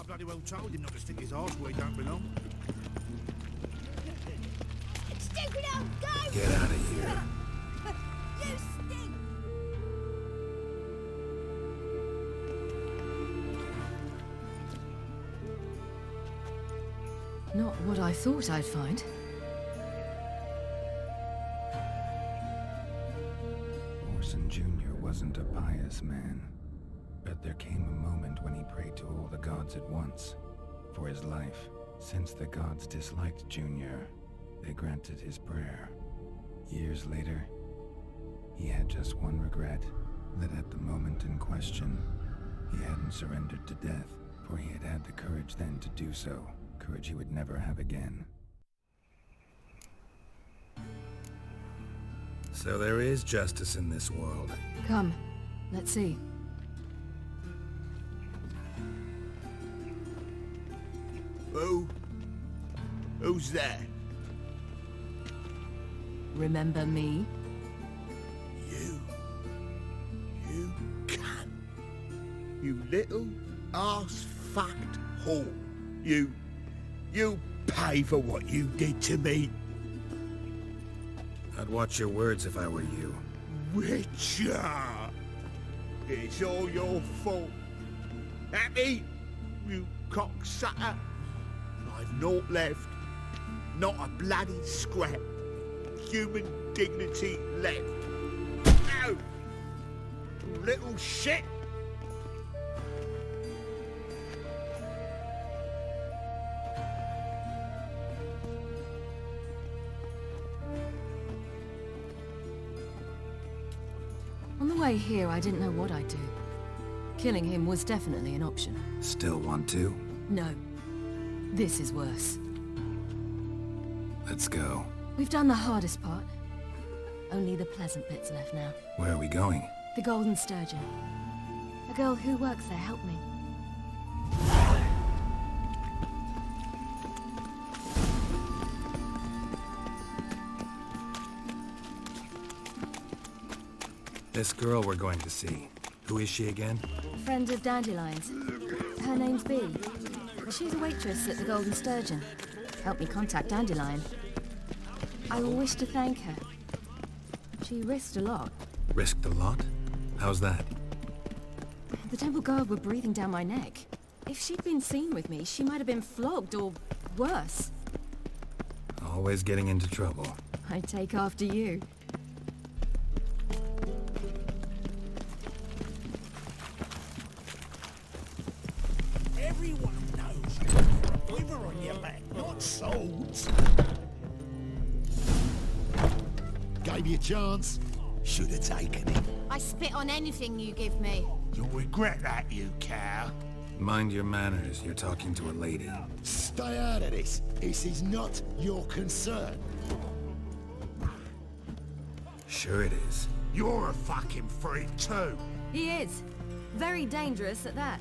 bloody well told him not to stick his arse where he don't belong. Stupid old ghost! Get out of here. You stink! Not what I thought I'd find. Orson Jr. wasn't a pious man, but there came a moment when he prayed to all the gods at once for his life. Since the gods disliked Jr., they granted his prayer. Years later, he had just one regret, that at the moment in question, he hadn't surrendered to death, for he had had the courage then to do so, courage he would never have again. So there is justice in this world. Come, let's see. Who's there? Remember me? You cunt. You little arse-fucked whore. You pay for what you did to me. I'd watch your words if I were you. Richard! It's all your fault. Happy, you cocksucker. I've naught left. Not a bloody scrap. Human dignity left. No! Little shit! On the way here, I didn't know what I'd do. Killing him was definitely an option. Still want to? No. This is worse. Let's go. We've done the hardest part. Only the pleasant bits left now. Where are we going? The Golden Sturgeon. A girl who works there helped me. This girl we're going to see. Who is she again? Friend of Dandelion's. Her name's Bee. She's a waitress at the Golden Sturgeon. Helped me contact Dandelion. I wish to thank her. She risked a lot. Risked a lot? How's that? The temple guard were breathing down my neck. If she'd been seen with me, she might have been flogged or worse. Always getting into trouble. I take after you. Everyone knows you have a quiver on your back, not swords. Gave you a chance. Should have taken it. I spit on anything you give me. You'll regret that, you cow. Mind your manners, you're talking to a lady. Stay out of this. This is not your concern. Sure it is. You're a fucking freak too. He is. Very dangerous at that.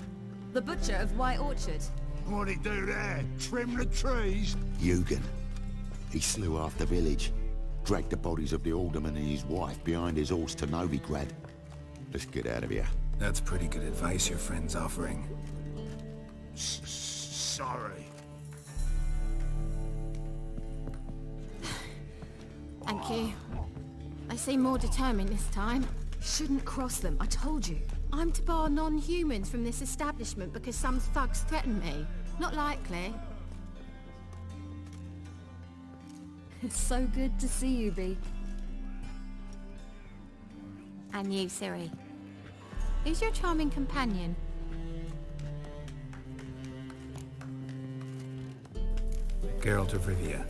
The butcher of White Orchard. What'd he do there? Trim the trees? Eugen. He slew half the village. Dragged the bodies of the alderman and his wife behind his horse to Novigrad. Let's get out of here. That's pretty good advice your friend's offering. Sorry. Thank you. They seem more determined this time. Shouldn't cross them, I told you. I'm to bar non-humans from this establishment because some thugs threaten me. Not likely. It's so good to see you, Bee. And you, Ciri. Who's your charming companion? Geralt of Rivia.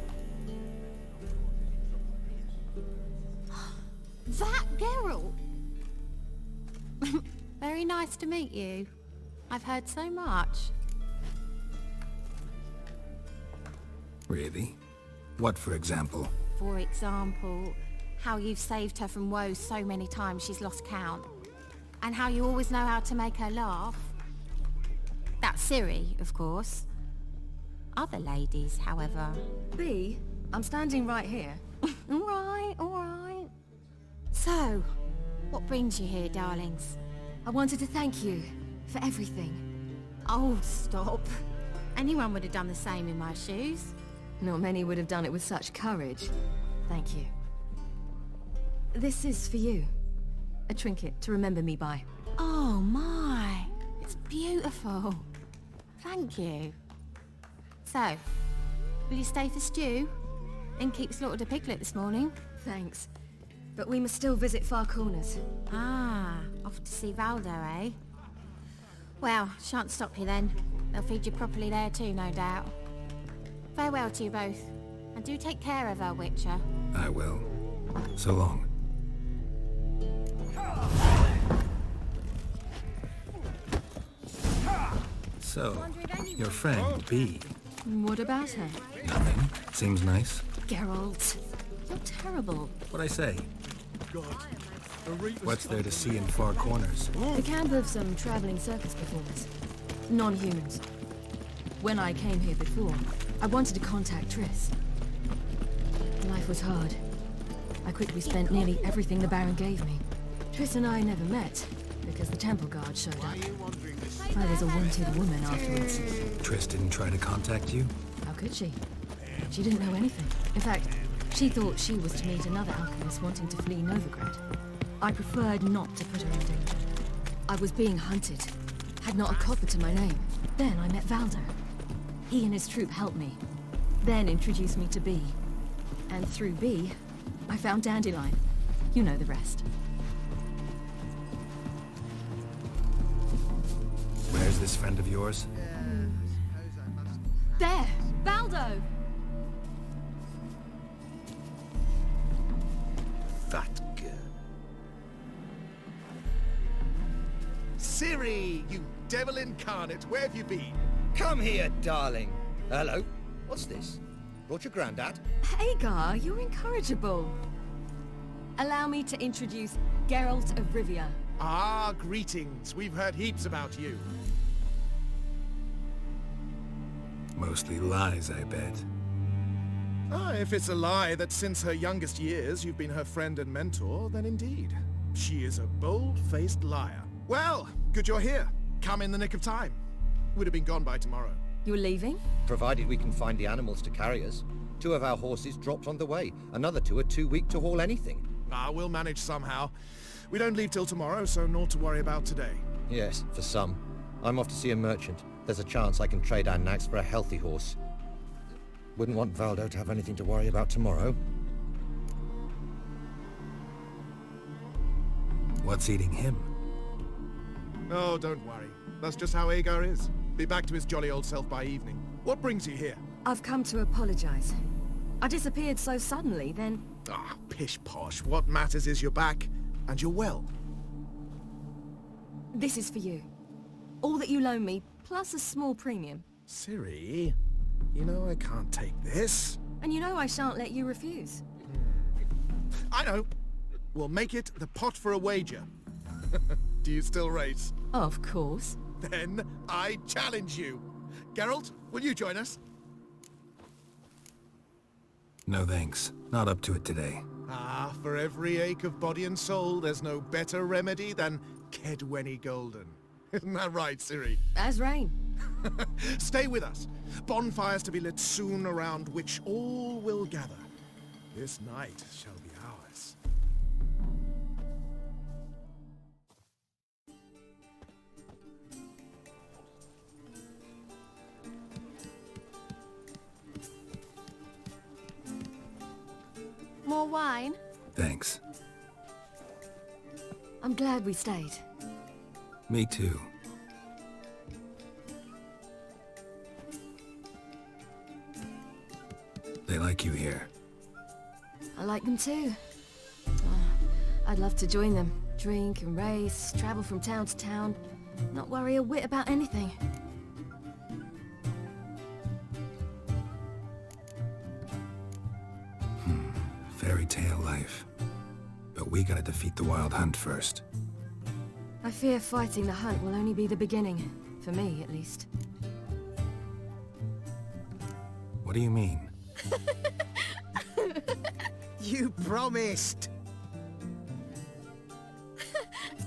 That Geralt! Very nice to meet you. I've heard so much. Really? What, for example? For example, how you've saved her from woes so many times she's lost count. And how you always know how to make her laugh. That's Ciri, of course. Other ladies, however... Bee, I'm standing right here. All right. So, what brings you here, darlings? I wanted to thank you for everything. Oh, stop. Anyone would have done the same in my shoes. Not many would have done it with such courage. Thank you. This is for you. A trinket to remember me by. Oh my, it's beautiful. Thank you. So, will you stay for stew? Innkeep slaughtered a piglet this morning. Thanks. But we must still visit Far Corners. Ah, off to see Valdo, eh? Well, shan't stop you then. They'll feed you properly there too, no doubt. Farewell to you both. And do take care of her, Witcher. I will. So long. So, your friend, B. What about her? Nothing. Seems nice. Geralt, you're terrible. What'd I say? What's there to see in Far Corners? The camp of some traveling circus performers. Non-humans. When I came here before, I wanted to contact Triss. Life was hard. I quickly spent nearly everything the Baron gave me. Triss and I never met, because the temple guard showed up. I was a wanted woman afterwards. Triss didn't try to contact you? How could she? She didn't know anything. In fact, she thought she was to meet another alchemist wanting to flee Novigrad. I preferred not to put her in danger. I was being hunted. Had not a copper to my name. Then I met Valdo. He and his troop helped me. Then introduced me to B. And through B, I found Dandelion. You know the rest. Where's this friend of yours? There! Valdo! That girl. Ciri, you devil incarnate, where have you been? Come here, darling. Hello. What's this? Brought your granddad? Hagar, you're incorrigible. Allow me to introduce Geralt of Rivia. Ah, greetings. We've heard heaps about you. Mostly lies, I bet. Ah, if it's a lie that since her youngest years you've been her friend and mentor, then indeed. She is a bold-faced liar. Well, good you're here. Come in the nick of time. Would have been gone by tomorrow. You're leaving? Provided we can find the animals to carry us. 2 of our horses dropped on the way. Another 2 are too weak to haul anything. Ah, we'll manage somehow. We don't leave till tomorrow, so naught to worry about today. Yes, for some. I'm off to see a merchant. There's a chance I can trade our nags for a healthy horse. Wouldn't want Valdo to have anything to worry about tomorrow. What's eating him? Oh, don't worry. That's just how Agar is. Be back to his jolly old self by evening. What brings you here? I've come to apologize. I disappeared so suddenly, then... Ah, pish-posh. What matters is you're back, and you're well. This is for you. All that you loan me, plus a small premium. Ciri, you know I can't take this. And you know I shan't let you refuse. I know. We'll make it the pot for a wager. Do you still race? Of course. Then I challenge you. Geralt, will you join us? No thanks. Not up to it today. Ah, for every ache of body and soul, there's no better remedy than Kedwenny Golden. Isn't that right, Ciri? As rain. Stay with us. Bonfires to be lit soon around which all will gather. This night shall be ours. More wine? Thanks. I'm glad we stayed. Me too. They like you here. I like them too. I'd love to join them. Drink and race, travel from town to town. Not worry a whit about anything. Fairy tale life. But we gotta defeat the Wild Hunt first. I fear fighting the hunt will only be the beginning. For me, at least. What do you mean? You promised!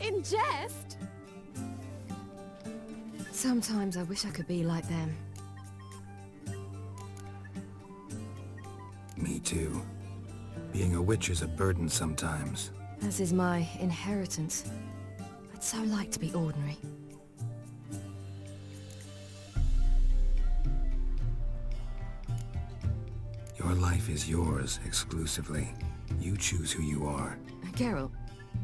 In jest? Sometimes I wish I could be like them. Me too. Being a witch is a burden sometimes. As is my inheritance. I'd so like to be ordinary. Your life is yours exclusively. You choose who you are. Geralt,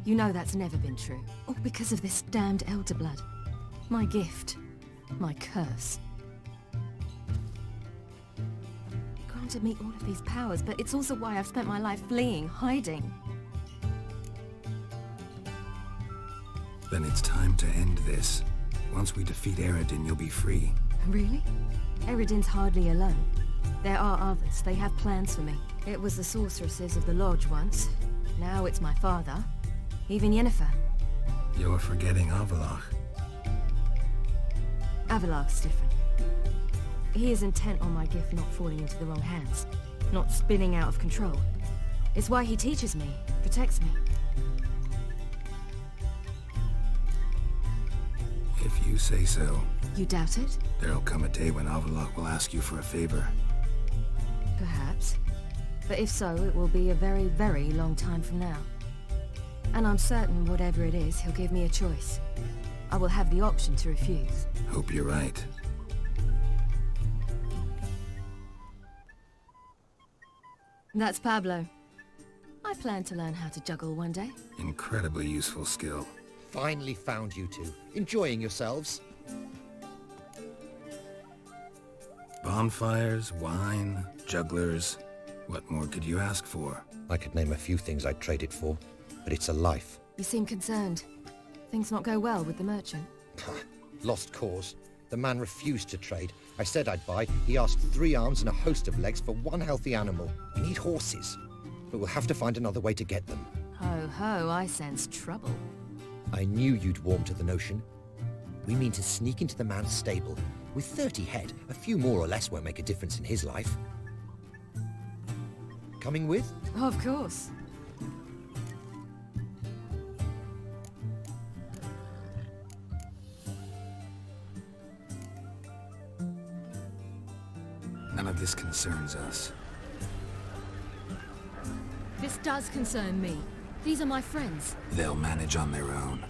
you know that's never been true. All because of this damned elder blood. My gift. My curse. Granted me all of these powers, but it's also why I've spent my life fleeing, hiding. Then it's time to end this. Once we defeat Eredin, you'll be free. Really? Eredin's hardly alone. There are others. They have plans for me. It was the sorceresses of the Lodge once. Now it's my father. Even Yennefer. You're forgetting Avalach. Avalach's different. He is intent on my gift not falling into the wrong hands. Not spinning out of control. It's why he teaches me, protects me. If you say so. You doubt it? There'll come a day when Avalach will ask you for a favor. Perhaps. But if so, it will be a very, very long time from now. And I'm certain whatever it is, he'll give me a choice. I will have the option to refuse. Hope you're right. That's Pablo. I plan to learn how to juggle one day. Incredibly useful skill. Finally found you two. Enjoying yourselves? Bonfires, wine, jugglers. What more could you ask for? I could name a few things I'd trade it for, but it's a life. You seem concerned. Things not go well with the merchant. Lost cause. The man refused to trade. I said I'd buy. He asked 3 arms and a host of legs for one healthy animal. We need horses, but we'll have to find another way to get them. Ho ho, I sense trouble. I knew you'd warm to the notion. We mean to sneak into the man's stable. With 30 head, a few more or less won't make a difference in his life. Coming with? Of course. None of this concerns us. This does concern me. These are my friends. They'll manage on their own.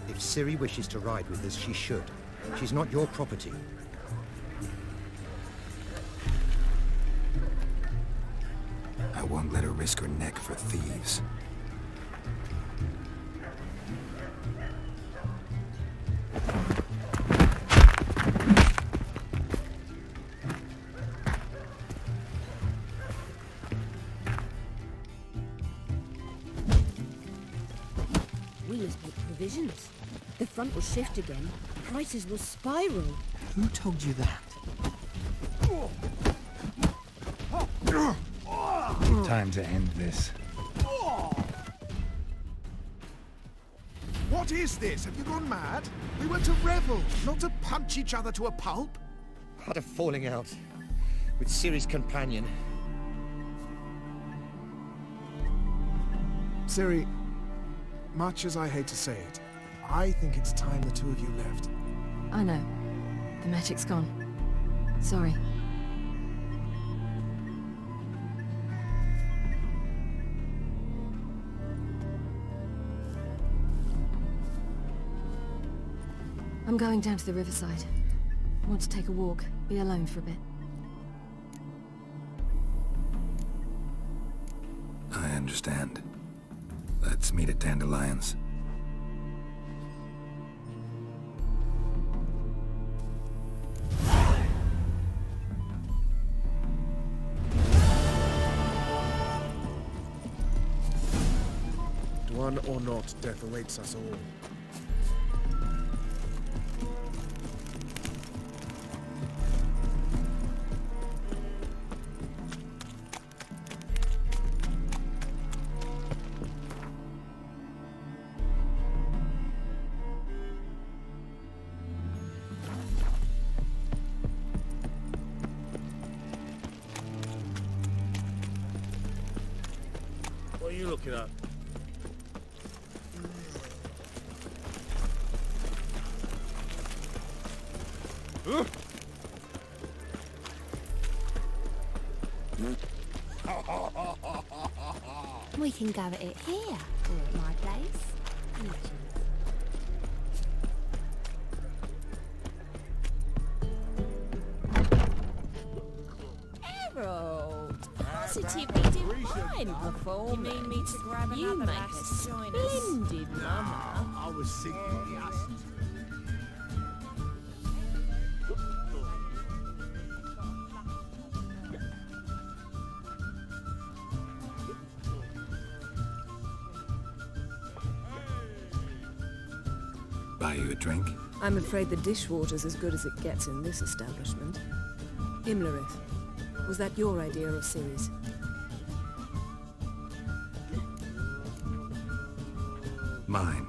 If Ciri wishes to ride with us, she should. She's not your property. I won't let her risk her neck for thieves. We must make provisions. The front will shift again. Prices will spiral. Who told you that? Time to end this. What is this? Have you gone mad? We were to revel, not to punch each other to a pulp. Had a falling out with Ciri's companion. Ciri, much as I hate to say it, I think it's time the two of you left. I know. The magic's gone. Sorry. I'm going down to the riverside. I want to take a walk, be alone for a bit. I understand. Let's meet at Dandelions. One or not, death awaits us all. are you looking at? We can go at it here, or at my place. Harold, positively divine performance. You mean me to grab another lass to join us? Splendid, Mama. I was sinking the acid. Buy you a drink? I'm afraid the dishwater's as good as it gets in this establishment. Imlerith, was that your idea of Ciri's? Mine.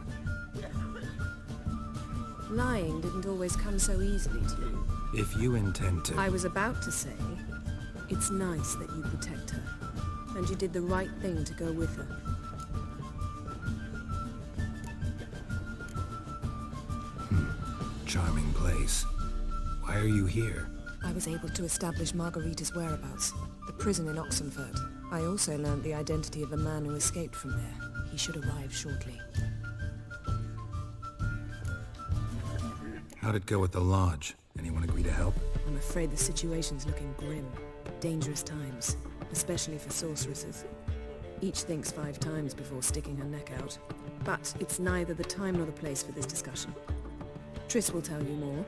Lying didn't always come so easily to you. If you intend to... I was about to say, it's nice that you protect her. And you did the right thing to go with her. Charming place. Why are you here? I was able to establish Margarita's whereabouts, the prison in Oxenfurt. I also learned the identity of a man who escaped from there. He should arrive shortly. How'd it go at the lodge? Anyone agree to help? I'm afraid the situation's looking grim. Dangerous times, especially for sorceresses. Each thinks 5 times before sticking her neck out. But it's neither the time nor the place for this discussion. Triss will tell you more.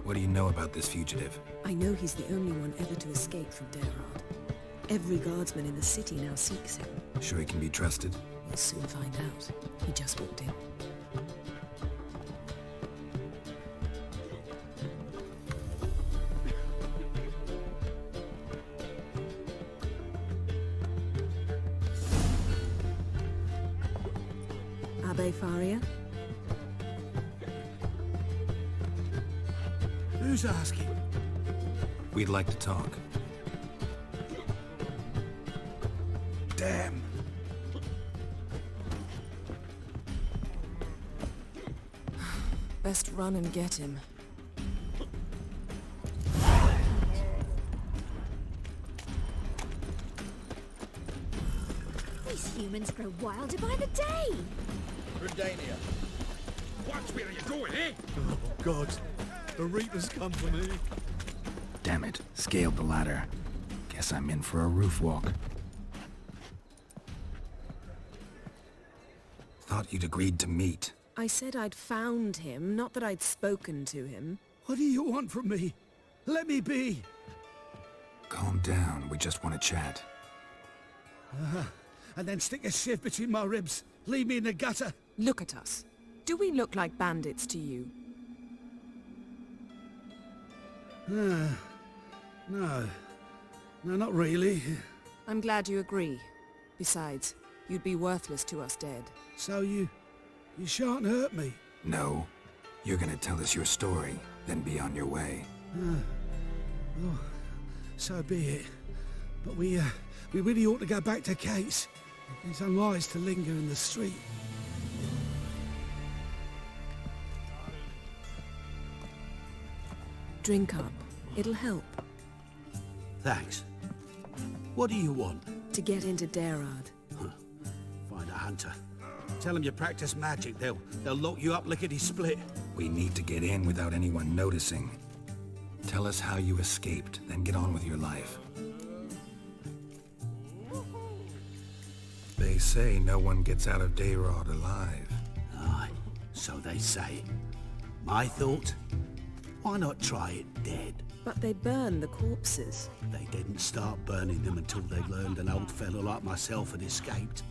What do you know about this fugitive? I know he's the only one ever to escape from Daerard. Every guardsman in the city now seeks him. Sure he can be trusted? We'll soon find out. He just walked in. Abbe Faria? Who's asking? We'd like to talk. Damn. Best run and get him. These humans grow wilder by the day. Redania. Watch where you're going, eh? Oh, God. The Reaper's come for me. Damn it. Scaled the ladder. Guess I'm in for a roof walk. Thought you'd agreed to meet. I said I'd found him, not that I'd spoken to him. What do you want from me? Let me be. Calm down. We just want to chat. And then stick a shiv between my ribs. Leave me in the gutter. Look at us. Do we look like bandits to you? No. No, not really. I'm glad you agree. Besides, you'd be worthless to us dead. So you shan't hurt me. No. You're gonna tell us your story, then be on your way. Oh, so be it. But we really ought to go back to Kate's. It's unwise to linger in the street. Drink up. It'll help. Thanks. What do you want? To get into Daerard. Find a hunter. Tell them you practice magic. They'll lock you up lickety-split. We need to get in without anyone noticing. Tell us how you escaped, then get on with your life. They say no one gets out of Daerard alive. Aye, so they say. My thought? Why not try it dead? But they burn the corpses. They didn't start burning them until they learned an old fellow like myself had escaped.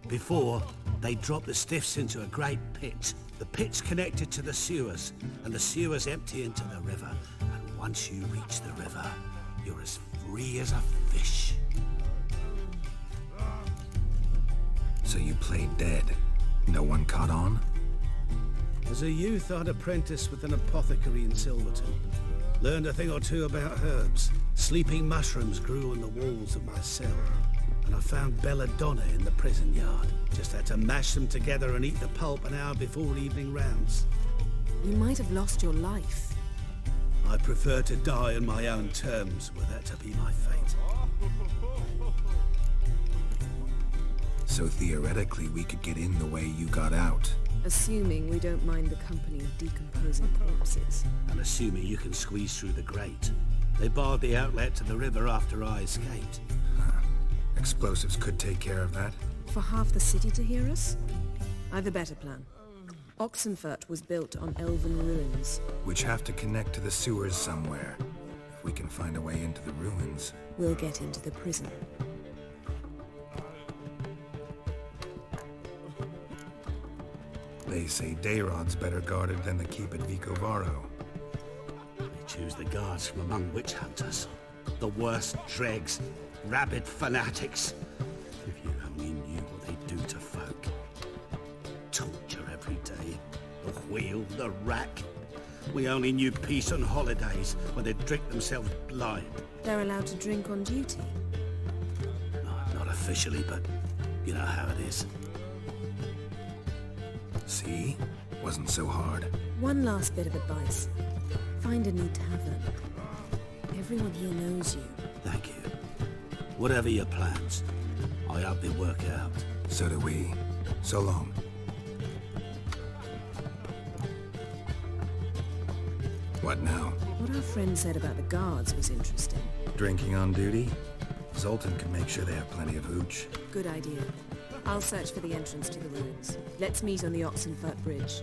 Before, they dropped the stiffs into a great pit. The pit's connected to the sewers, and the sewers empty into the river. And once you reach the river, you're as free as a fish. So you played dead. No one caught on? As a youth, I'd apprenticed with an apothecary in Silverton. Learned a thing or two about herbs. Sleeping mushrooms grew on the walls of my cell. and I found belladonna in the prison yard. Just had to mash them together and eat the pulp an hour before evening rounds. You might have lost your life. I prefer to die on my own terms, were that to be my fate. So theoretically, we could get in the way you got out. Assuming we don't mind the company of decomposing corpses. And assuming you can squeeze through the grate. They barred the outlet to the river after I escaped. Huh. Explosives could take care of that. For half the city to hear us? I've a better plan. Oxenfurt was built on elven ruins. Which have to connect to the sewers somewhere. If we can find a way into the ruins. We'll get into the prison. They say Dayrod's better guarded than the keep at Vicovaro. They choose the guards from among witch hunters. The worst dregs, rabid fanatics. If you only knew what they do to folk. Torture every day. The wheel, the rack. We only knew peace on holidays when they'd drink themselves blind. They're allowed to drink on duty? No, not officially, but you know how it is. See? Wasn't so hard. One last bit of advice. Find a new tavern. Everyone here knows you. Thank you. Whatever your plans, I hope they work out. So do we. So long. What now? What our friend said about the guards was interesting. Drinking on duty? Zoltan can make sure they have plenty of hooch. Good idea. I'll search for the entrance to the ruins. Let's meet on the Oxenfurt Bridge.